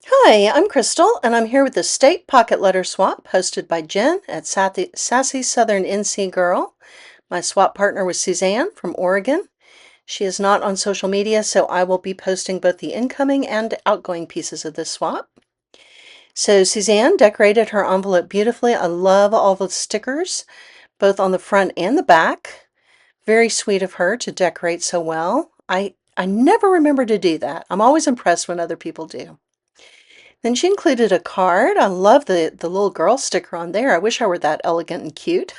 Hi, I'm Crystal, and I'm here with the State Pocket Letter Swap hosted by Jen at Sassy Southern NC Girl. My swap partner was Suzanne from Oregon. She is not on social media, so I will be posting both the incoming and outgoing pieces of this swap. So Suzanne decorated her envelope beautifully. I love all the stickers, both on the front and the back. Very sweet of her to decorate so well. I never remember to do that. I'm always impressed when other people do. Then she included a card. I love the little girl sticker on there. I wish I were that elegant and cute.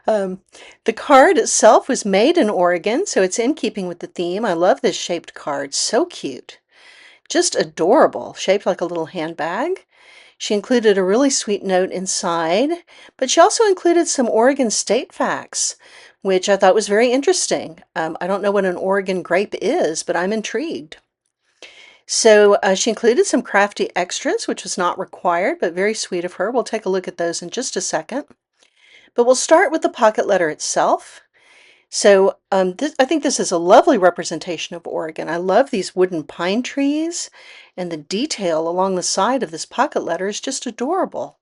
Um, the card itself was made in Oregon, so it's in keeping with the theme. I love this shaped card. So cute. Just adorable, shaped like a little handbag. She included a really sweet note inside, but she also included some Oregon state facts, which I thought was very interesting. I don't know what an Oregon grape is, but I'm intrigued. So she included some crafty extras, which was not required, but very sweet of her. We'll take a look at those in just a second. But we'll start with the pocket letter itself. So I think this is a lovely representation of Oregon. I love these wooden pine trees, and the detail along the side of this pocket letter is just adorable.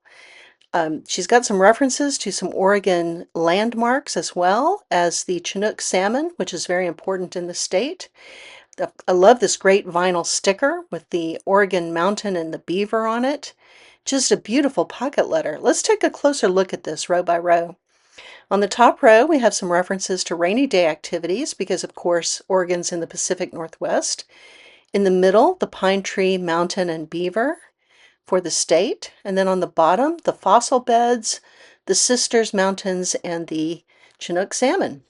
She's got some references to some Oregon landmarks as well as the Chinook salmon, which is very important in the state. I love this great vinyl sticker with the Oregon mountain and the beaver on it. Just a beautiful pocket letter. Let's take a closer look at this row by row. On the top row, we have some references to rainy day activities because, of course, Oregon's in the Pacific Northwest. In the middle, the pine tree, mountain, and beaver for the state. And then on the bottom, the fossil beds, the Sisters Mountains, and the Chinook salmon.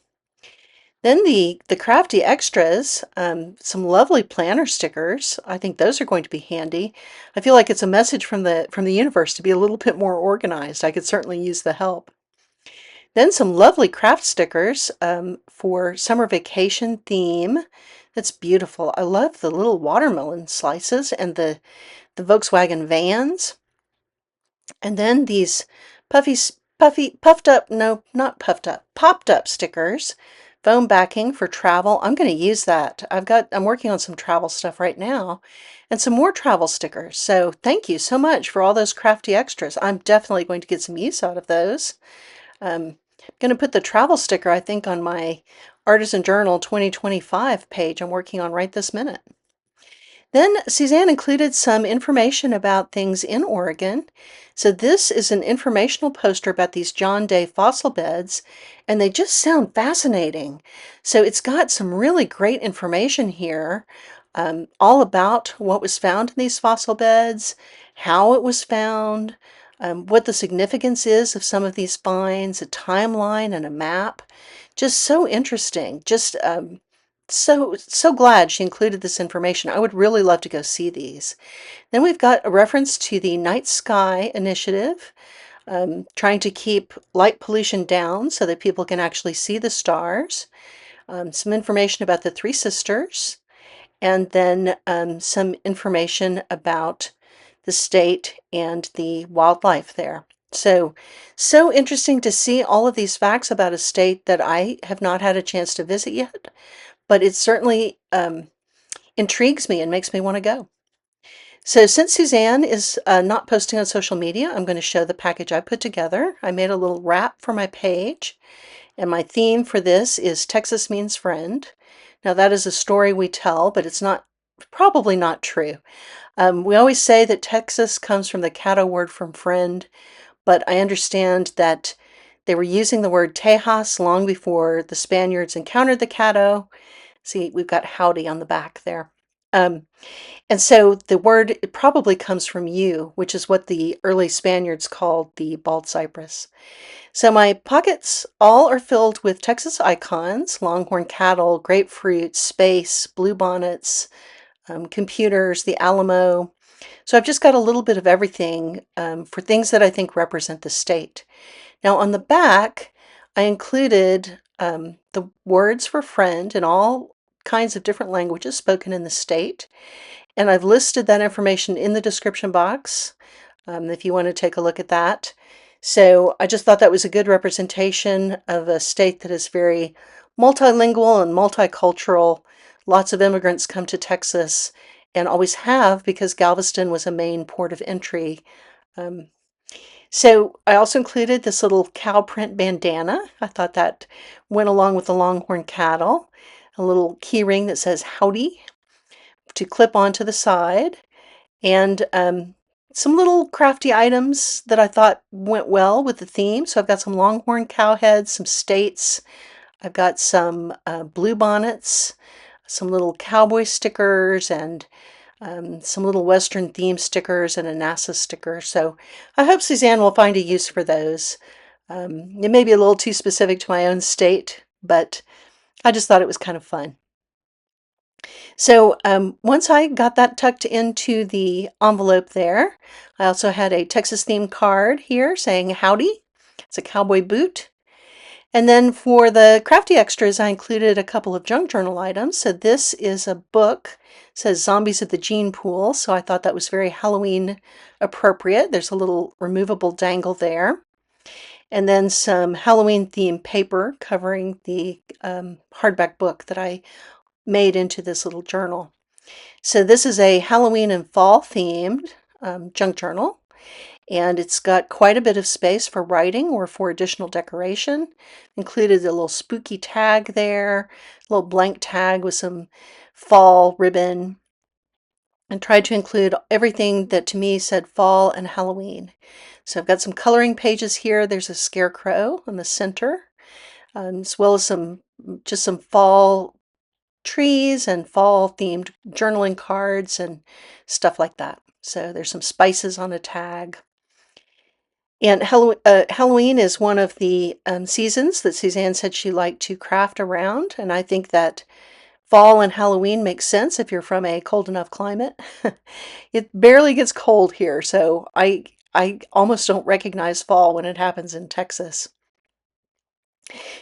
Then the crafty extras, some lovely planner stickers. I think those are going to be handy. I feel like it's a message from the universe to be a little bit more organized. I could certainly use the help. Then some lovely craft stickers for summer vacation theme. That's beautiful. I love the little watermelon slices and the Volkswagen vans. And then these puffed up, no, not puffed up, popped up stickers, foam backing for travel. I'm going to use that. I'm working on some travel stuff right now and some more travel stickers. So thank you so much for all those crafty extras. I'm definitely going to get some use out of those. I'm going to put the travel sticker, I think, on my Artisan Journal 2025 page I'm working on right this minute. Then Suzanne included some information about things in Oregon. So this is an informational poster about these John Day fossil beds, and they just sound fascinating. So it's got some really great information here, all about what was found in these fossil beds, how it was found, what the significance is of some of these finds, a timeline and a map. Just so interesting. Just so glad she included this information. I would really love to go see these. Then we've got a reference to the Night Sky Initiative, trying to keep light pollution down so that people can actually see the stars. Some information about the Three Sisters, and then some information about the state and the wildlife there. So interesting to see all of these facts about a state that I have not had a chance to visit yet, but it certainly intrigues me and makes me want to go. So since Suzanne is not posting on social media, I'm going to show the package I put together. I made a little wrap for my page, and my theme for this is Texas means friend. Now that is a story we tell, but it's probably not true. We always say that Texas comes from the Caddo word from friend, but I understand that they were using the word tejas long before the Spaniards encountered the Caddo. See, we've got howdy on the back there. And so the word it probably comes from you, which is what the early Spaniards called the bald cypress. So my pockets all are filled with Texas icons, longhorn cattle, grapefruit, space, bluebonnets, computers, the Alamo. So I've just got a little bit of everything for things that I think represent the state. Now on the back, I included the words for friend in all kinds of different languages spoken in the state. And I've listed that information in the description box if you want to take a look at that. So I just thought that was a good representation of a state that is very multilingual and multicultural. Lots of immigrants come to Texas, and always have because Galveston was a main port of entry. Um, so I also included this little cow print bandana. I thought that went along with the longhorn cattle. A little key ring that says howdy to clip onto the side, and some little crafty items that I thought went well with the theme. So I've got some longhorn cow heads, some states. I've got some blue bonnets, some little cowboy stickers, and some little Western theme stickers and a NASA sticker. So I hope Suzanne will find a use for those. It may be a little too specific to my own state, but I just thought it was kind of fun. So once I got that tucked into the envelope there, I also had a Texas themed card here saying howdy. It's a cowboy boot. And then for the crafty extras, I included a couple of junk journal items. So this is a book, it says Zombies of the Gene Pool. So I thought that was very Halloween appropriate. There's a little removable dangle there. And then some Halloween themed paper covering the hardback book that I made into this little journal. So this is a Halloween and fall themed junk journal, and it's got quite a bit of space for writing or for additional decoration. Included a little spooky tag there, a little blank tag with some fall ribbon, and tried to include everything that to me said fall and Halloween. So I've got some coloring pages here. There's a scarecrow in the center, as well as some fall trees and fall themed journaling cards and stuff like that. So there's some spices on a tag. And Halloween is one of the seasons that Suzanne said she liked to craft around, and I think that fall and Halloween makes sense if you're from a cold enough climate. It barely gets cold here, so I almost don't recognize fall when it happens in Texas.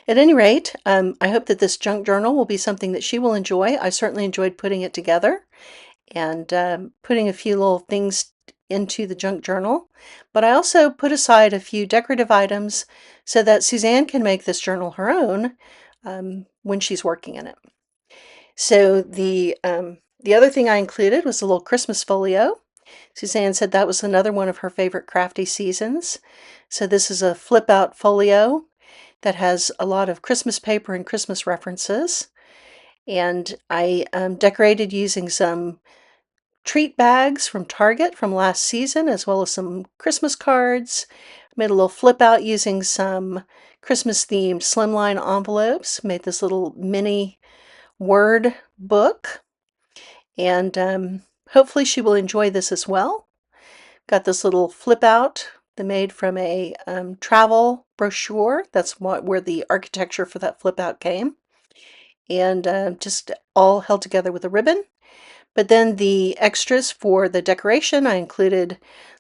At any rate, I hope that this junk journal will be something that she will enjoy. I certainly enjoyed putting it together and putting a few little things into the junk journal. But I also put aside a few decorative items so that Suzanne can make this journal her own when she's working in it. So the other thing I included was a little Christmas folio. Suzanne said that was another one of her favorite crafty seasons. So this is a flip out folio that has a lot of Christmas paper and Christmas references. And I decorated using some treat bags from Target from last season, as well as some Christmas cards. Made a little flip out using some Christmas themed slimline envelopes. Made this little mini word book. And hopefully she will enjoy this as well. Got this little flip out that made from a travel brochure. That's where the architecture for that flip out came. And just all held together with a ribbon. But then the extras for the decoration, I included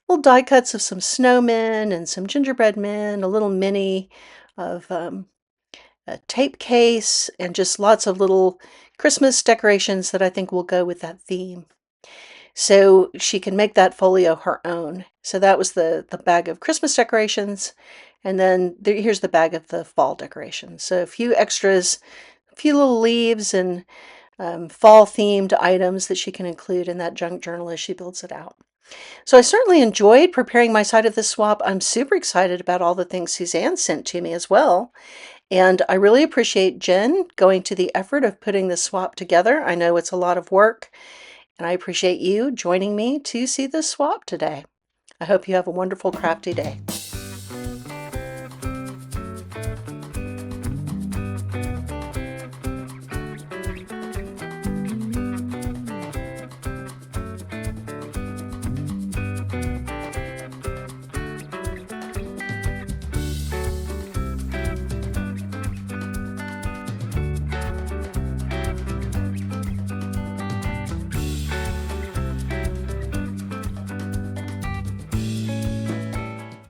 little die cuts of some snowmen and some gingerbread men, a little mini of a tape case, and just lots of little Christmas decorations that I think will go with that theme. So she can make that folio her own. So that was the bag of Christmas decorations. And then here's the bag of the fall decorations. So a few extras, a few little leaves and fall themed items that she can include in that junk journal as she builds it out. So I certainly enjoyed preparing my side of this swap. I'm super excited about all the things Suzanne sent to me as well. And I really appreciate Jen going to the effort of putting this swap together. I know it's a lot of work, and I appreciate you joining me to see this swap today. I hope you have a wonderful crafty day.